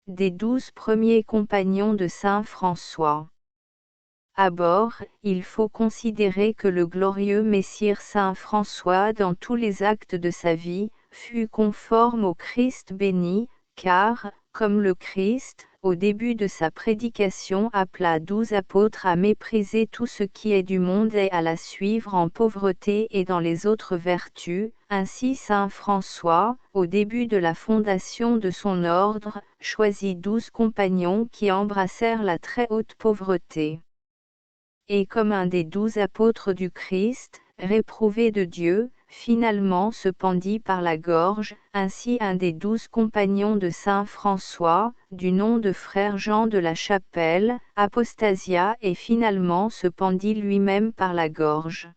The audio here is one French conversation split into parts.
des 12 premiers compagnons de saint François. À bord, il faut considérer que le glorieux Messire saint François dans tous les actes de sa vie, fut conforme au Christ béni, car, comme le Christ, au début de sa prédication appela 12 apôtres à mépriser tout ce qui est du monde et à la suivre en pauvreté et dans les autres vertus, ainsi saint François, au début de la fondation de son ordre, choisit 12 compagnons qui embrassèrent la très haute pauvreté. Et comme un des 12 apôtres du Christ, réprouvé de Dieu, finalement se pendit par la gorge, ainsi un des 12 compagnons de saint François, du nom de frère Jean de la Chapelle, apostasia et finalement se pendit lui-même par la gorge.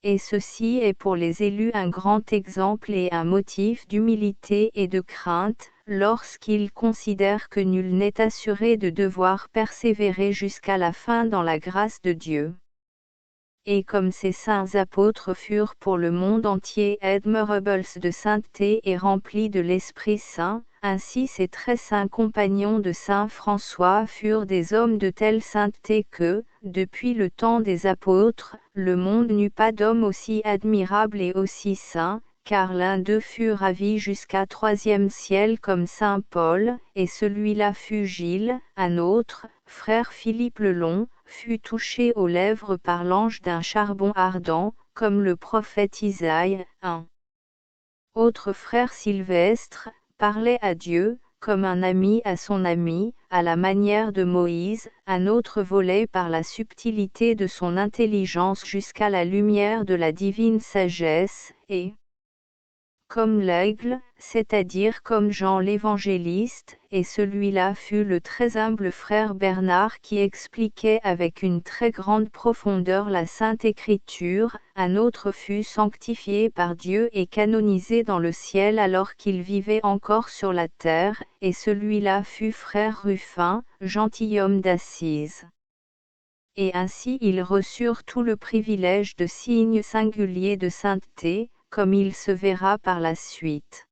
Et ceci est pour les élus un grand exemple et un motif d'humilité et de crainte, lorsqu'ils considèrent que nul n'est assuré de devoir persévérer jusqu'à la fin dans la grâce de Dieu. Et comme ces saints apôtres furent pour le monde entier admirables de sainteté et remplis de l'Esprit Saint, ainsi ces très saints compagnons de saint François furent des hommes de telle sainteté que, depuis le temps des apôtres, le monde n'eut pas d'homme aussi admirable et aussi saint, car l'un d'eux fut ravi jusqu'à 3e ciel comme saint Paul, et celui-là fut Gilles, un autre, frère Philippe le Long, fut touché aux lèvres par l'ange d'un charbon ardent, comme le prophète Isaïe, 1. Autre frère Sylvestre, parlait à Dieu, comme un ami à son ami, à la manière de Moïse, un autre volait par la subtilité de son intelligence jusqu'à la lumière de la divine sagesse, et comme l'aigle, c'est-à-dire comme Jean l'évangéliste, et celui-là fut le très humble frère Bernard qui expliquait avec une très grande profondeur la Sainte Écriture, un autre fut sanctifié par Dieu et canonisé dans le ciel alors qu'il vivait encore sur la terre, et celui-là fut frère Rufin, gentilhomme d'Assise. Et ainsi ils reçurent tout le privilège de signes singuliers de sainteté, comme il se verra par la suite.